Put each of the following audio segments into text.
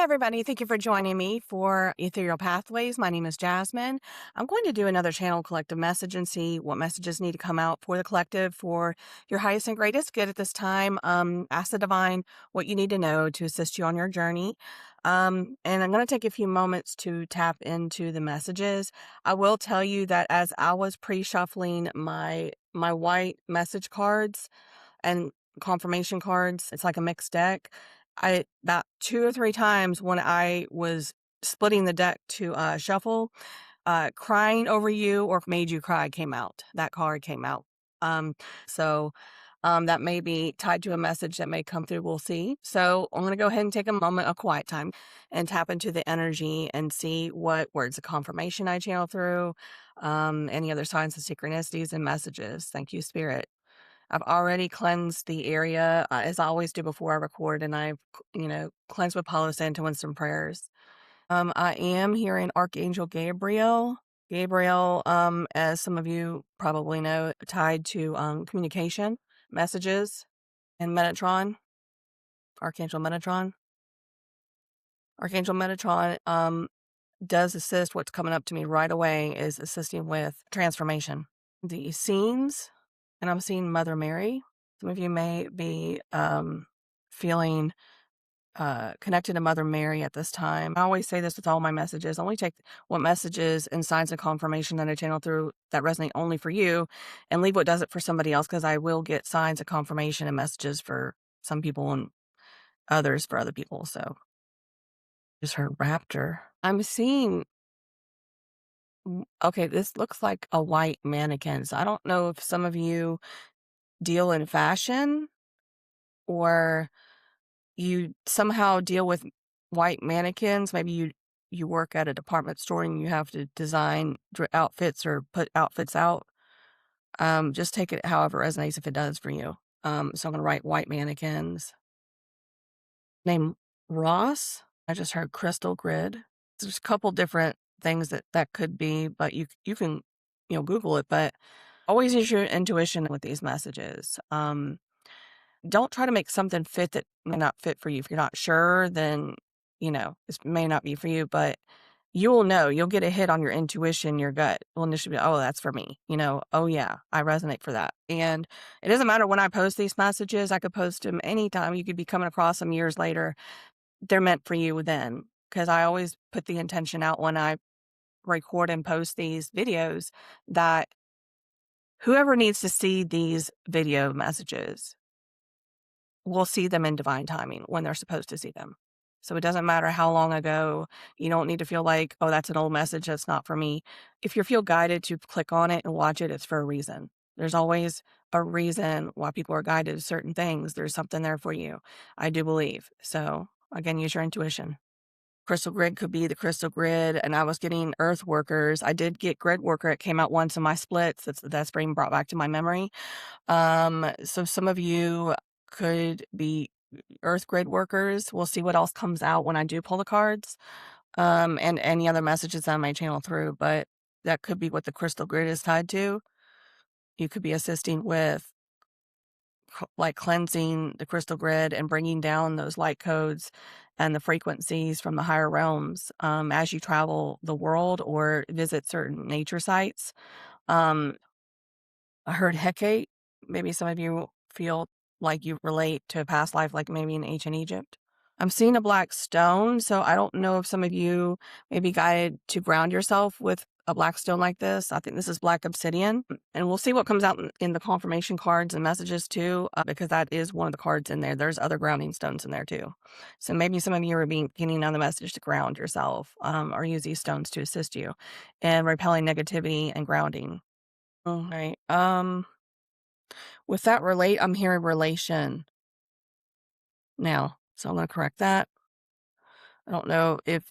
everybody. Thank you for joining me for Ethereal Pathways. My name is Jasmine. I'm going to do another channel collective message and see what messages need to come out for the collective for your highest and greatest good at this time. Ask the divine what you need to know to assist you on your journey. And I'm going to take a few moments to tap into the messages. I will tell you that as I was pre-shuffling my white message cards and confirmation cards, it's like a mixed deck. I about 2 or 3 times when I was splitting the deck to, shuffle, "Crying over you" or "Made you cry" came out. That card came out. Um, that may be tied to a message that may come through, we'll see. So, I'm gonna go ahead and take a moment of quiet time and tap into the energy and see what words of confirmation I channel through, any other signs of synchronicities and messages. Thank you, Spirit. I've already cleansed the area, as I always do before I record, and cleansed with Palo Santo and some prayers. I am hearing Archangel Gabriel. Gabriel, as some of you probably know, tied to communication, messages, and Metatron, Archangel Metatron. Archangel Metatron does assist. What's coming up to me right away is assisting with transformation. The scenes, and I'm seeing Mother Mary. Some of you may be feeling connected to Mother Mary at this time. I always say this with all my messages. Only take what messages and signs of confirmation that I channel through that resonate only for you, and leave what doesn't for somebody else, because I will get signs of confirmation and messages for some people and others for other people. So just heard raptor. I'm seeing, okay, this looks like a white mannequin. So I don't know if some of you deal in fashion or you somehow deal with white mannequins. Maybe you work at a department store and you have to design outfits or put outfits out. Just take it however it resonates if it does for you. So I'm gonna write white mannequins. Name Ross. I just heard crystal grid. There's a couple different things that could be, but you can Google it. But always use your intuition with these messages. Don't try to make something fit that may not fit for you. If you're not sure, then, this may not be for you, but you will know. You'll get a hit on your intuition, your gut will initially be, oh, that's for me. Oh, yeah, I resonate for that. And it doesn't matter when I post these messages. I could post them anytime. You could be coming across them years later. They're meant for you then, because I always put the intention out when I record and post these videos that whoever needs to see these video messages will see them in divine timing when they're supposed to see them. So it doesn't matter how long ago. You don't need to feel like, oh, that's an old message, that's not for me. If you feel guided to click on it and watch it, it's for a reason. There's always a reason why people are guided to certain things. There's something there for you. I do believe. So again, use your intuition. Crystal grid could be the crystal grid. And I was getting earth workers. I did get grid worker. It came out once in my splits. That's being brought back to my memory. So some of you could be earth grid workers. We'll see what else comes out when I do pull the cards. And any other messages on my channel through, but that could be what the crystal grid is tied to. You could be assisting with like cleansing the crystal grid and bringing down those light codes and the frequencies from the higher realms as you travel the world or visit certain nature sites. Um, I heard Hecate. Maybe some of you feel like you relate to a past life, like maybe in ancient Egypt. I'm seeing a black stone, so I don't know if some of you may be guided to ground yourself with a black stone like this. I think this is black obsidian, and we'll see what comes out in the confirmation cards and messages too, because that is one of the cards in there. There's other grounding stones in there too. So maybe some of you are getting on the message to ground yourself, or use these stones to assist you in repelling negativity and grounding. All right. With that I'm hearing relation now. So I'm going to correct that. I don't know if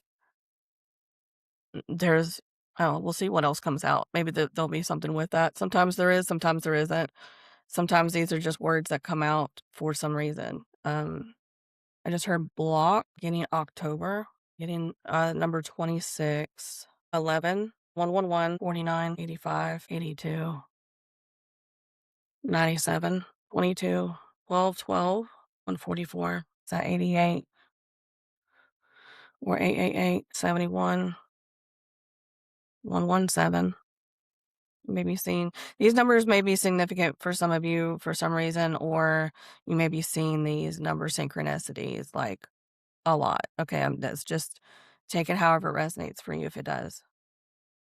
there's, oh, we'll see what else comes out. Maybe there'll be something with that. Sometimes there is, sometimes there isn't. Sometimes these are just words that come out for some reason. I just heard block getting October, getting number 26, 11, 111, 49, 85, 82, 97, 22, 12, 12, 144. Is that 88? or 888-71-117. Maybe seeing these numbers may be significant for some of you for some reason, or you may be seeing these number synchronicities like a lot. Okay, that's just take it however it resonates for you if it does.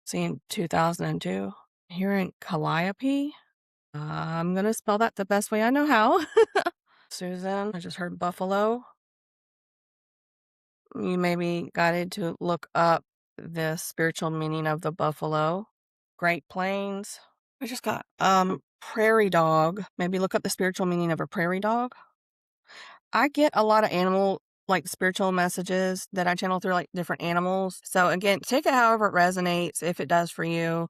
Seeing 2002. Hearing Calliope. I'm gonna spell that the best way I know how. Susan, I just heard Buffalo. You may be guided to look up the spiritual meaning of the buffalo. Great Plains. I just got prairie dog. Maybe look up the spiritual meaning of a prairie dog. I get a lot of animal like spiritual messages that I channel through like different animals. So again, take it however it resonates. If it does for you,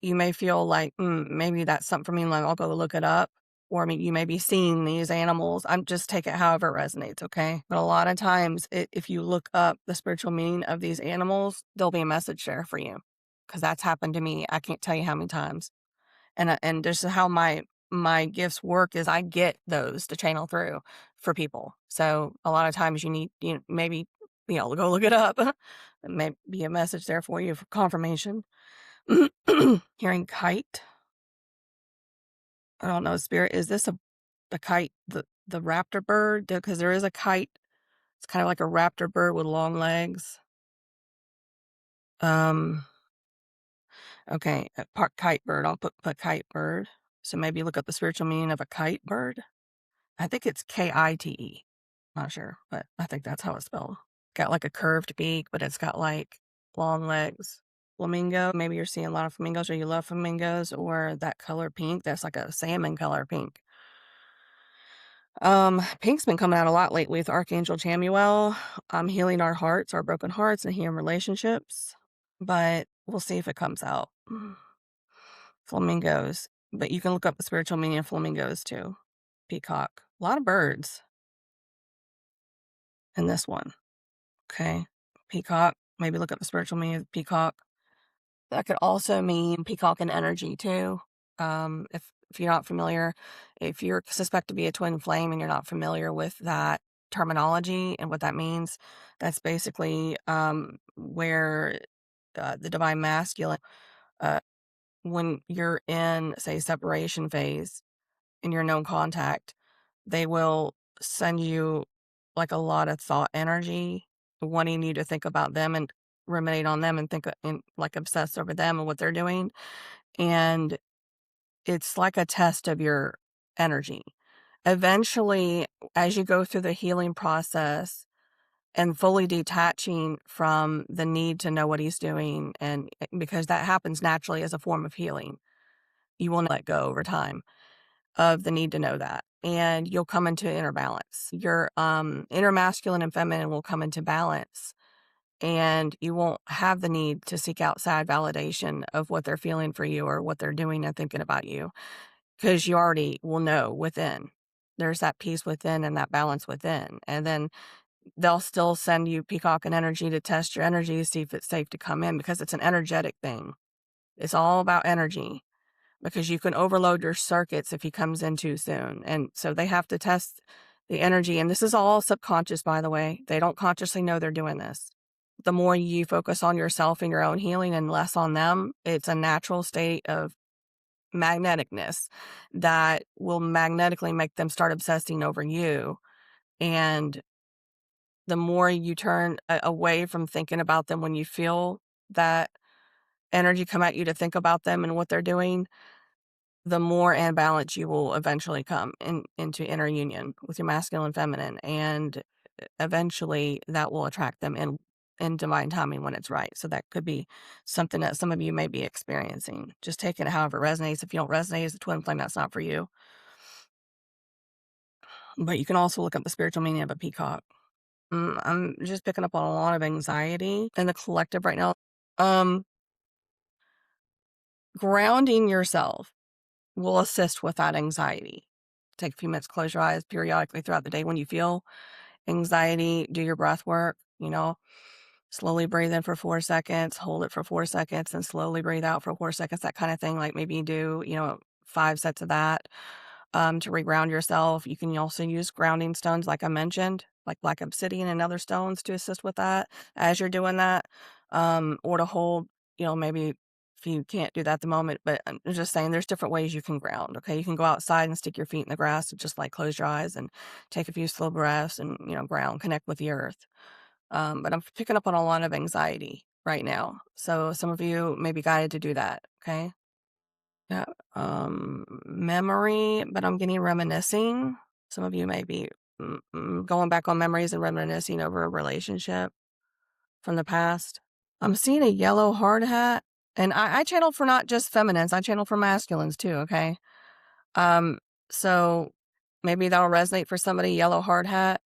you may feel like maybe that's something for me. Like I'll go look it up. Or you may be seeing these animals. I'm just take it however it resonates, okay? But a lot of times, if you look up the spiritual meaning of these animals, there'll be a message there for you, because that's happened to me. I can't tell you how many times. And this is how my gifts work is I get those to channel through for people. So a lot of times you need maybe go look it up. It may be a message there for you for confirmation. Hearing kite. I don't know, spirit. Is this a kite, the raptor bird? Because there is a kite. It's kind of like a raptor bird with long legs. Um. Okay, kite bird. I'll put kite bird. So maybe look up the spiritual meaning of a kite bird. I think it's Kite. Not sure, but I think that's how it's spelled. Got like a curved beak, but it's got like long legs. Flamingo. Maybe you're seeing a lot of flamingos, or you love flamingos, or that color pink. That's like a salmon color pink. Pink's been coming out a lot lately with Archangel Chamuel. Healing our hearts, our broken hearts, and healing relationships. But we'll see if it comes out. Flamingos. But you can look up the spiritual meaning of flamingos too. Peacock. A lot of birds in this one. Okay. Peacock. Maybe look up the spiritual meaning of peacock. That could also mean peacock and energy too. If you're not familiar, if you're suspect to be a twin flame and you're not familiar with that terminology and what that means, that's basically where the divine masculine, uh, when you're in, say, separation phase and you're no contact, they will send you like a lot of thought energy, wanting you to think about them and ruminate on them and think and like obsess over them and what they're doing. And it's like a test of your energy. Eventually, as you go through the healing process and fully detaching from the need to know what he's doing, and because that happens naturally as a form of healing, you will let go over time of the need to know that. And you'll come into inner balance. Your inner masculine and feminine will come into balance, and you won't have the need to seek outside validation of what they're feeling for you or what they're doing and thinking about you, because you already will know within. There's that peace within and that balance within. And then they'll still send you peacock and energy to test your energy to see if it's safe to come in, because it's an energetic thing. It's all about energy, because you can overload your circuits if he comes in too soon. And so they have to test the energy. And this is all subconscious, by the way. They don't consciously know they're doing this. The more you focus on yourself and your own healing and less on them, it's a natural state of magneticness that will magnetically make them start obsessing over you. And the more you turn away from thinking about them when you feel that energy come at you to think about them and what they're doing, the more in balance you will eventually come into inner union with your masculine and feminine. And eventually that will attract them in divine timing when it's right. So that could be something that some of you may be experiencing. Just take it however it resonates. If you don't resonate as a twin flame, that's not for you. But you can also look up the spiritual meaning of a peacock. I'm just picking up on a lot of anxiety in the collective right now. Um, Grounding yourself will assist with that anxiety. Take a few minutes, close your eyes periodically throughout the day when you feel anxiety, do your breath work, slowly breathe in for 4 seconds, hold it for 4 seconds, and slowly breathe out for 4 seconds, that kind of thing. Like maybe you do, 5 sets of that to reground yourself. You can also use grounding stones, like I mentioned. like black obsidian and other stones to assist with that as you're doing that, or to hold, maybe if you can't do that at the moment, but I'm just saying there's different ways you can ground, okay? You can go outside and stick your feet in the grass and just, like, close your eyes and take a few slow breaths and, ground, connect with the earth. But I'm picking up on a lot of anxiety right now, so some of you may be guided to do that, okay? Yeah, memory, but I'm getting reminiscing. Some of you may be going back on memories and reminiscing over a relationship from the past. I'm seeing a yellow hard hat, and I channel for not just feminines, I channel for masculines too, okay? Um, so maybe that'll resonate for somebody, yellow hard hat,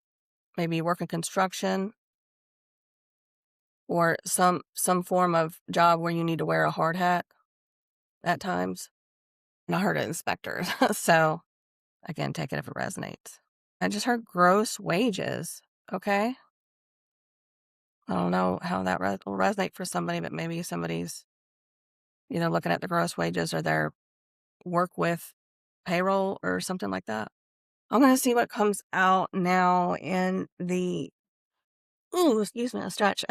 maybe you work in construction or some form of job where you need to wear a hard hat at times. And I heard it inspectors. So again, take it if it resonates. I just heard gross wages. Okay. I don't know how that will resonate for somebody, but maybe somebody's either looking at the gross wages or their work with payroll or something like that. I'm going to see what comes out now in the, ooh, excuse me, a stretch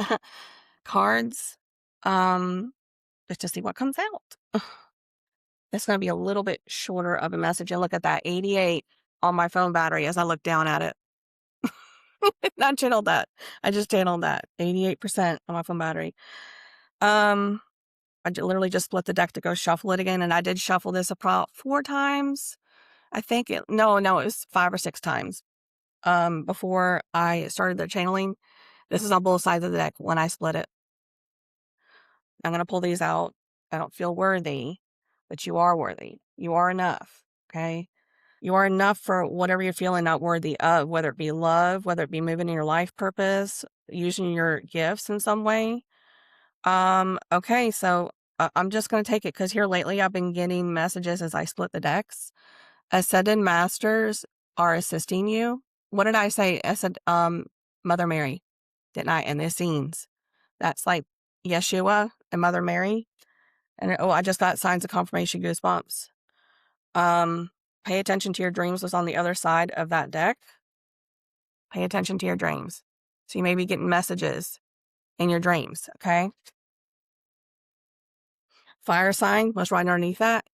cards. Just to see what comes out. It's going to be a little bit shorter of a message. And look at that 88 on my phone battery as I look down at it. Not channeled that. I just channeled that 88% on my phone battery. Literally just split the deck to go shuffle it again, and I did shuffle this about 4 times. I think it was 5 or 6 times. Before I started the channeling. This is on both sides of the deck when I split it. I'm gonna pull these out. I don't feel worthy, but you are worthy. You are enough. Okay. You are enough for whatever you're feeling not worthy of, whether it be love, whether it be moving in your life purpose, using your gifts in some way. Okay, so I'm just going to take it because here lately I've been getting messages as I split the decks. Ascended masters are assisting you. What did I say? I said, Mother Mary, didn't I? And the scenes. That's like Yeshua and Mother Mary. And I just got signs of confirmation goosebumps. Pay attention to your dreams was on the other side of that deck. Pay attention to your dreams. So you may be getting messages in your dreams, okay? Fire sign was right underneath that.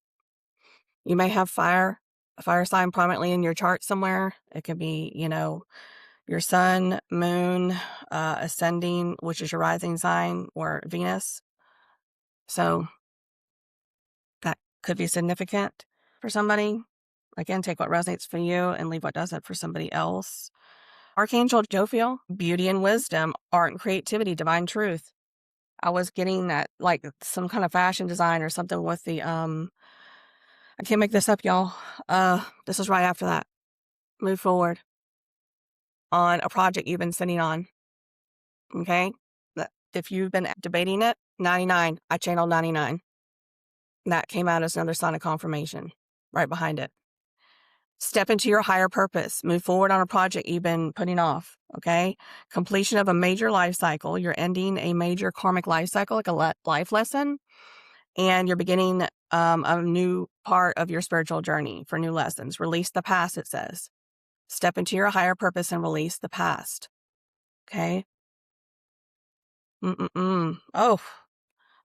You may have a fire sign prominently in your chart somewhere. It could be, your sun, moon, ascending, which is your rising sign, or Venus. So that could be significant for somebody. Again, take what resonates for you and leave what doesn't for somebody else. Archangel Jophiel, beauty and wisdom, art and creativity, divine truth. I was getting that, like some kind of fashion design or something with the, I can't make this up, y'all. This is right after that. Move forward on a project you've been sitting on. Okay. If you've been debating it, 99, I channeled 99. That came out as another sign of confirmation right behind it. Step into your higher purpose. Move forward on a project you've been putting off, okay? Completion of a major life cycle. You're ending a major karmic life cycle, like a life lesson, and you're beginning a new part of your spiritual journey for new lessons. Release the past, it says. Step into your higher purpose and release the past, okay? Oh,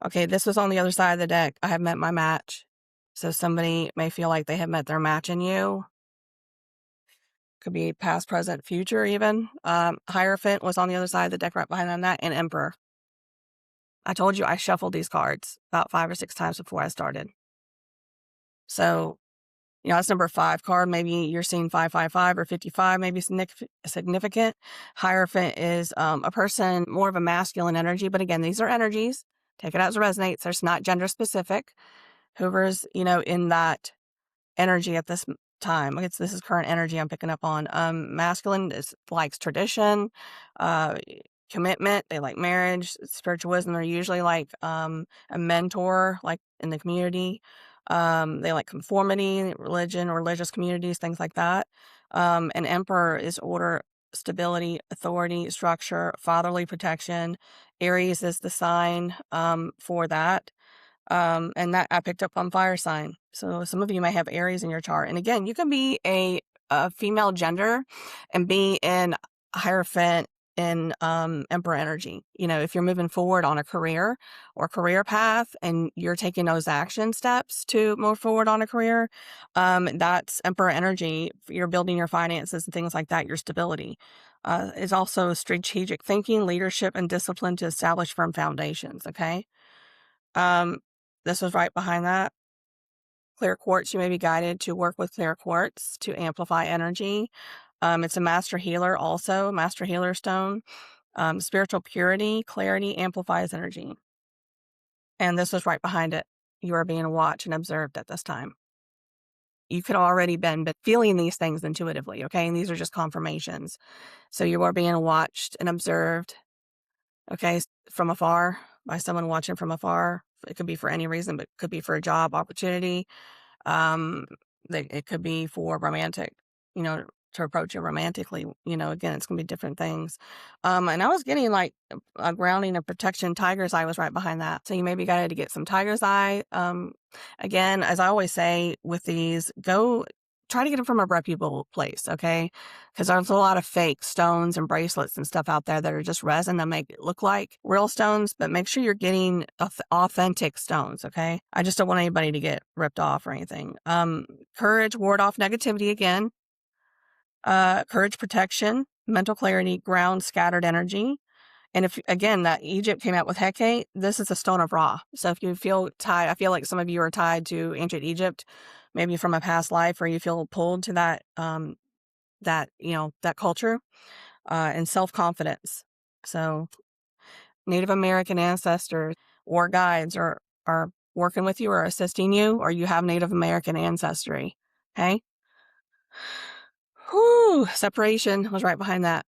okay, this was on the other side of the deck. I have met my match. So somebody may feel like they have met their match in you. Could be past, present, future even. Hierophant was on the other side of the deck right behind on that, and Emperor. I told you I shuffled these cards about 5 or 6 times before I started. So, that's number 5 card. Maybe you're seeing 555 or 55, maybe significant. Hierophant is a person, more of a masculine energy. But again, these are energies. Take it as it resonates. There's not gender specific. Whoever's, in that energy at this time. This is current energy I'm picking up on. Masculine likes tradition, commitment. They like marriage, spiritual wisdom. They're usually like a mentor, like in the community. They like conformity, religion, religious communities, things like that. An emperor is order, stability, authority, structure, fatherly protection. Aries is the sign for that. And that I picked up on fire sign. So some of you may have Aries in your chart. And again, you can be a female gender and be in Hierophant in Emperor energy. You know, if you're moving forward on a career or career path and you're taking those action steps to move forward on a career, that's Emperor energy. You're building your finances and things like that, your stability. Is also strategic thinking, leadership, and discipline to establish firm foundations. Okay. Um, this was right behind that. Clear quartz, you may be guided to work with clear quartz to amplify energy. It's a master healer also, master healer stone. Spiritual purity, clarity amplifies energy. And this was right behind it. You are being watched and observed at this time. You could already been feeling these things intuitively, okay? And these are just confirmations. So you are being watched and observed, okay, from afar, by someone watching from afar. It could be for any reason, but it could be for a job opportunity. Um, it could be for romantic, you know, to approach you romantically. You know, again, it's gonna be different things. And I was getting like a grounding and protection. Tiger's eye was right behind that. So you may be guided to get some tiger's eye. Again, as I always say with these, go try to get them from a reputable place, okay? Because there's a lot of fake stones and bracelets and stuff out there that are just resin that make it look like real stones, but make sure you're getting authentic stones, okay? I just don't want anybody to get ripped off or anything. Courage, ward off negativity again. Courage, protection, mental clarity, ground, scattered energy. And if, again, that Egypt came out with Hecate, this is a stone of Ra. So if you feel tied, I feel like some of you are tied to ancient Egypt, maybe from a past life, or you feel pulled to that, that culture, and self-confidence. So Native American ancestors or guides are working with you or assisting you, or you have Native American ancestry. Okay. Whew, separation was right behind that.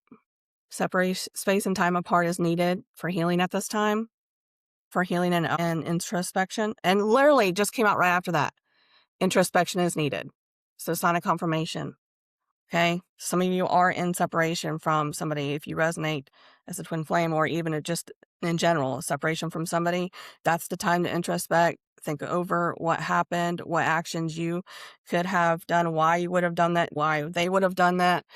Separation, space and time apart is needed for healing at this time, for healing and introspection. And literally just came out right after that. Introspection is needed. So sign of confirmation. Okay. Some of you are in separation from somebody. If you resonate as a twin flame, or even just in general, separation from somebody, that's the time to introspect, think over what happened, what actions you could have done, why you would have done that, why they would have done that.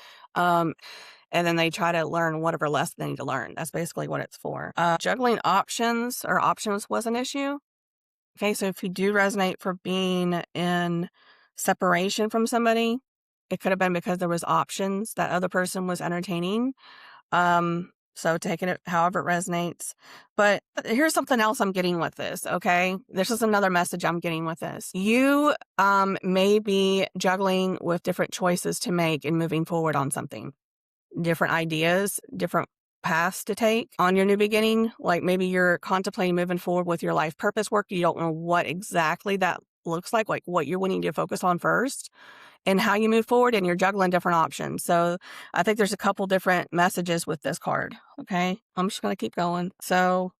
And then they try to learn whatever lesson they need to learn. That's basically what it's for. Juggling options was an issue. Okay, so if you do resonate for being in separation from somebody, it could have been because there was options that other person was entertaining. So taking it however it resonates. But here's something else I'm getting with this, okay? This is another message I'm getting with this. You may be juggling with different choices to make in moving forward on something. Different ideas, different paths to take on your new beginning. Like maybe you're contemplating moving forward with your life purpose work. You don't know what exactly that looks like what you're wanting to focus on first and how you move forward, and you're juggling different options. So I think there's a couple different messages with this card. Okay. I'm just going to keep going. So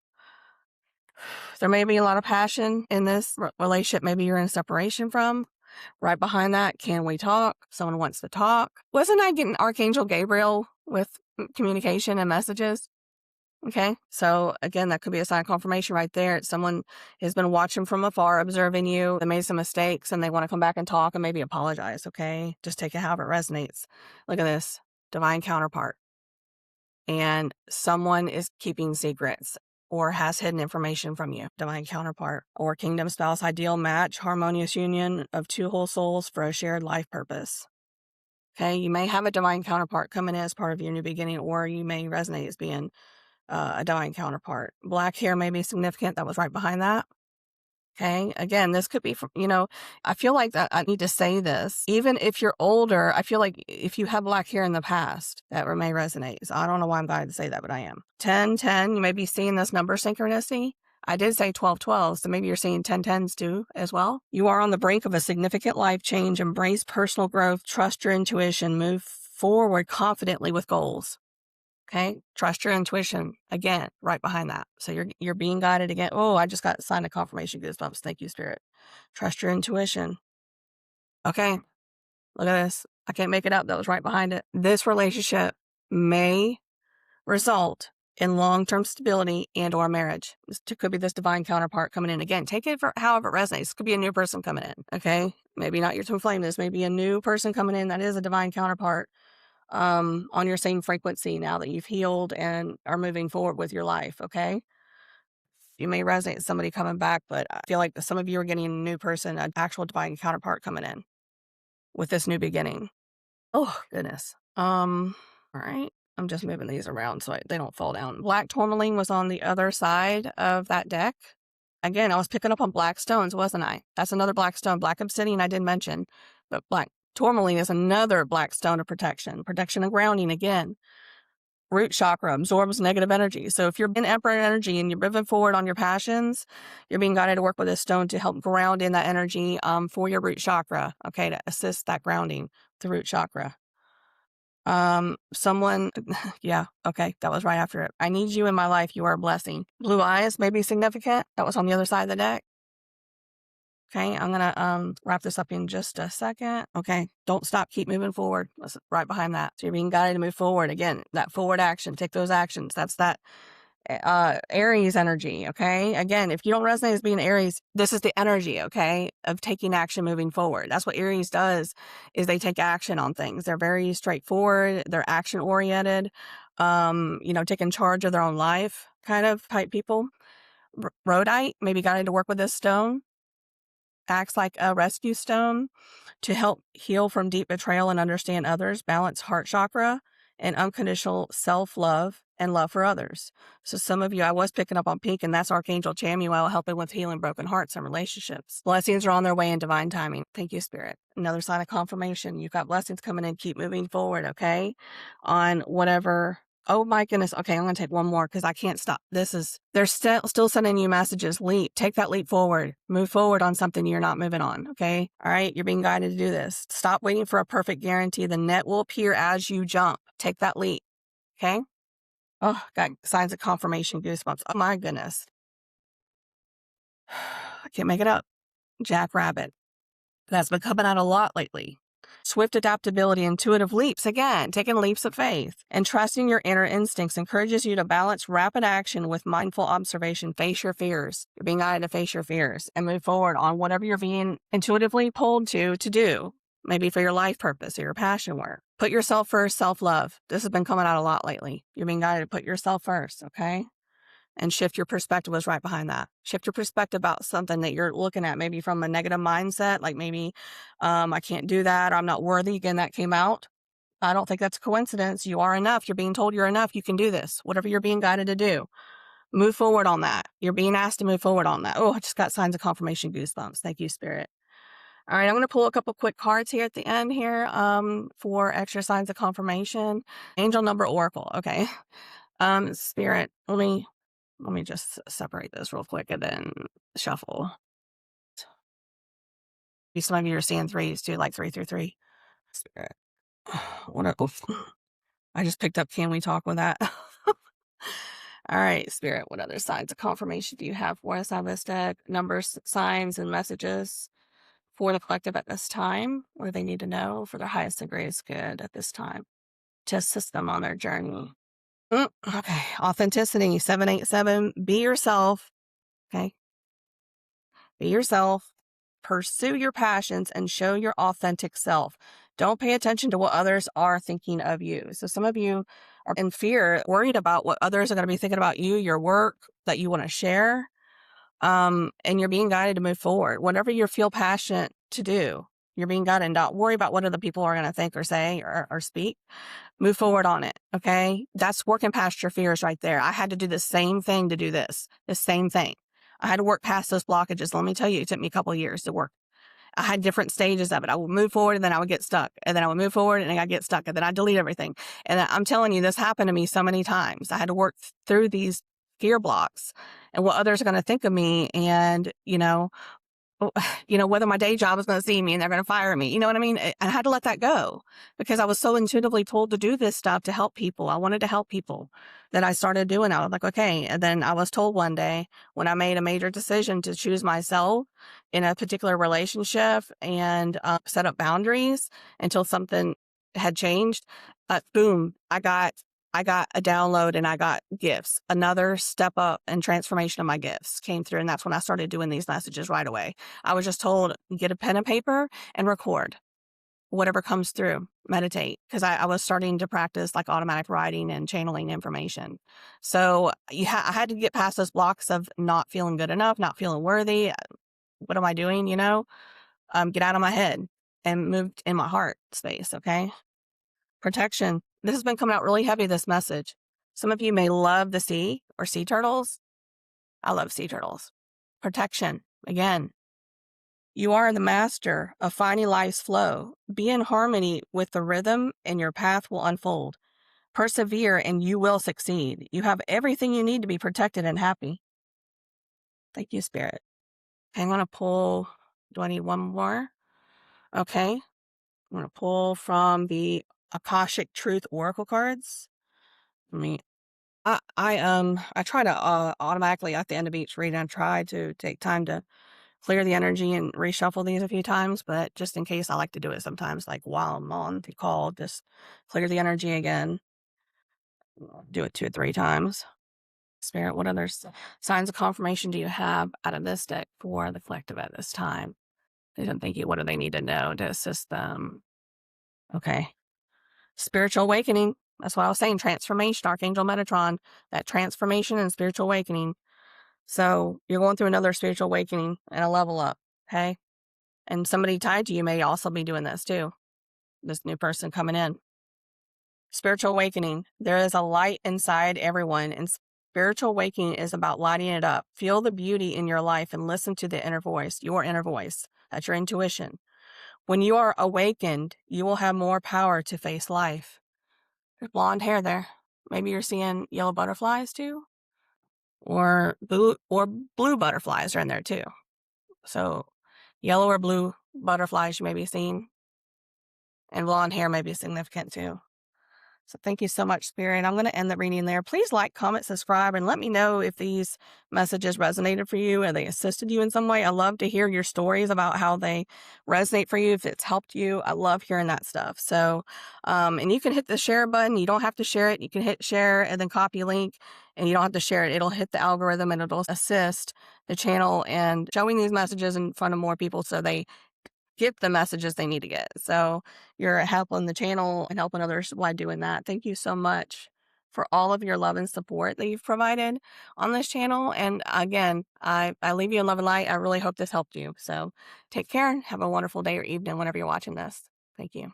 there may be a lot of passion in this relationship. Maybe you're in separation from. Right behind that, can we talk? Someone wants to talk. Wasn't I getting Archangel Gabriel with communication and messages? Okay. So again, that could be a sign of confirmation right there. Someone has been watching from afar, observing you. They made some mistakes and they want to come back and talk and maybe apologize. Okay. Just take it however it resonates. Look at this. Divine counterpart. And someone is keeping secrets or has hidden information from you. Divine counterpart or kingdom spouse, ideal match, harmonious union of two whole souls for a shared life purpose. Okay, you may have a divine counterpart coming in as part of your new beginning, or you may resonate as being a divine counterpart. Black hair may be significant. That was right behind that. Okay. Again, this could be from, I feel like that I need to say this. Even if you're older, I feel like if you have black hair in the past, that may resonate. So I don't know why I'm guided to say that, but I am. 1010, you may be seeing this number synchronicity. I did say 1212, so maybe you're seeing 1010s too as well. You are on the brink of a significant life change. Embrace personal growth, trust your intuition, move forward confidently with goals. Okay. Trust your intuition. Again, right behind that. So you're being guided again. Oh, I just got a sign of confirmation goosebumps. Thank you, Spirit. Trust your intuition. Okay. Look at this. I can't make it up. That was right behind it. This relationship may result in long-term stability and or marriage. This could be this divine counterpart coming in. Again, take it for however it resonates. This could be a new person coming in. Okay. Maybe not your twin flame. This may be a new person coming in that is a divine counterpart. on your same frequency now that you've healed and are moving forward with your life, okay? You may resonate with somebody coming back, but I feel like some of you are getting a new person, an actual divine counterpart coming in with this new beginning. Oh, goodness. All right. I'm just moving these around so they don't fall down. Black tourmaline was on the other side of that deck. Again, I was picking up on black stones, wasn't I? That's another black stone. Black obsidian I did mention, but black tourmaline is another black stone of protection. Protection and grounding again. Root chakra absorbs negative energy. So if you're in emperor energy and you're moving forward on your passions, you're being guided to work with this stone to help ground in that energy for your root chakra, okay, to assist that grounding, the root chakra. Someone, yeah, okay, that was right after it. I need you in my life. You are a blessing. Blue eyes may be significant. That was on the other side of the deck. Okay, I'm gonna wrap this up in just a second. Okay, don't stop, keep moving forward. That's right behind that. So you're being guided to move forward. Again, that forward action, take those actions. That's that Aries energy, okay? Again, if you don't resonate as being Aries, this is the energy, okay, of taking action moving forward. That's what Aries does, is they take action on things. They're very straightforward, they're action oriented, taking charge of their own life kind of type people. Rhodite, maybe guided to work with this stone, acts like a rescue stone to help heal from deep betrayal and understand others, balance heart chakra, and unconditional self-love and love for others. So some of you, I was picking up on pink, and that's Archangel Chamuel helping with healing broken hearts and relationships. Blessings are on their way in divine timing. Thank you, Spirit. Another sign of confirmation. You've got blessings coming in. Keep moving forward, okay? On whatever. Oh my goodness. Okay, I'm going to take one more because I can't stop. They're still sending you messages. Leap. Take that leap forward. Move forward on something you're not moving on, okay? All right, you're being guided to do this. Stop waiting for a perfect guarantee. The net will appear as you jump. Take that leap, okay? Oh, got signs of confirmation, goosebumps. Oh my goodness. I can't make it up. Jackrabbit. That's been coming out a lot lately. Swift adaptability, intuitive leaps, again, taking leaps of faith, and trusting your inner instincts encourages you to balance rapid action with mindful observation. Face your fears. You're being guided to face your fears and move forward on whatever you're being intuitively pulled to do, maybe for your life purpose or your passion work. Put yourself first, self-love. This has been coming out a lot lately. You're being guided to put yourself first, okay? And shift your perspective was right behind that. Shift your perspective about something that you're looking at, maybe from a negative mindset, like maybe I can't do that, or I'm not worthy. Again, that came out. I don't think that's a coincidence. You are enough. You're being told you're enough. You can do this. Whatever you're being guided to do, move forward on that. You're being asked to move forward on that. Oh, I just got signs of confirmation, goosebumps. Thank you, Spirit. All right, I'm going to pull a couple quick cards here at the end here for extra signs of confirmation. Angel number oracle. Okay. Spirit, let me just separate this real quick and then shuffle. Some of you are seeing threes too, like 3 through 3. Spirit. I just picked up Can We Talk with that? All right, Spirit, what other signs of confirmation do you have for us on this deck? Numbers, signs, and messages for the collective at this time. What do they need to know for their highest and greatest good at this time to assist them on their journey? Okay, authenticity, 787. Be yourself. Okay. Be yourself, pursue your passions, and show your authentic self. Don't pay attention to what others are thinking of you. So some of you are in fear, worried about what others are going to be thinking about you, your work that you want to share. And you're being guided to move forward. Whatever you feel passionate to do, you're being guided. Not worry about what other people are going to think or say or speak. Move forward on it, okay? That's working past your fears right there. I had to do the same thing to do this, the same thing. I had to work past those blockages. Let me tell you, it took me a couple of years to work. I had different stages of it. I would move forward and then I would get stuck. And then I would move forward and I'd get stuck. And then I'd delete everything. And I'm telling you, this happened to me so many times. I had to work through these fear blocks and what others are going to think of me. And, whether my day job is going to see me and they're going to fire me. You know what I mean? I had to let that go because I was so intuitively told to do this stuff to help people. I wanted to help people that I started doing. I was like, okay. And then I was told one day when I made a major decision to choose myself in a particular relationship and set up boundaries until something had changed, boom, I got a download and I got gifts. Another step up and transformation of my gifts came through. And that's when I started doing these messages right away. I was just told, get a pen and paper and record. whatever comes through, meditate. Because I was starting to practice like automatic writing and channeling information. So I had to get past those blocks of not feeling good enough, not feeling worthy. What am I doing? Get out of my head and move in my heart space. Okay. Protection. This has been coming out really heavy, this message. Some of you may love the sea or sea turtles. I love sea turtles. Protection. Again, you are the master of finding life's flow. Be in harmony with the rhythm and your path will unfold. Persevere and you will succeed. You have everything you need to be protected and happy. Thank you, Spirit. Okay, I'm going to pull. Do I need one more? Okay. I'm going to pull from the Akashic Truth Oracle cards. Let me I try to automatically at the end of each reading, I try to take time to clear the energy and reshuffle these a few times, but just in case, I like to do it sometimes, like while I'm on the call, just clear the energy again. Do it 2 or 3 times. Spirit, what other signs of confirmation do you have out of this deck for the collective at this time? They don't think you. What do they need to know to assist them? Okay. Spiritual awakening. That's what I was saying. Transformation, Archangel Metatron, that transformation and spiritual awakening. So you're going through another spiritual awakening and a level up. Okay. And somebody tied to you may also be doing this too. This new person coming in. Spiritual awakening. There is a light inside everyone, and spiritual awakening is about lighting it up. Feel the beauty in your life and listen to the inner voice, your inner voice. That's your intuition. When you are awakened, you will have more power to face life. There's blonde hair there. Maybe you're seeing yellow butterflies too, or blue butterflies are in there too. So yellow or blue butterflies you may be seeing, and blonde hair may be significant too. So thank you so much, Spirit. I'm going to end the reading there. Please like, comment, subscribe, and let me know if these messages resonated for you and they assisted you in some way. I love to hear your stories about how they resonate for you, if it's helped you. I love hearing that stuff. So, and you can hit the share button. You don't have to share it. You can hit share and then copy link, and you don't have to share it. It'll hit the algorithm and it'll assist the channel and showing these messages in front of more people so they get the messages they need to get. So you're helping the channel and helping others by doing that. Thank you so much for all of your love and support that you've provided on this channel. And again, I leave you in love and light. I really hope this helped you. So take care and have a wonderful day or evening whenever you're watching this. Thank you.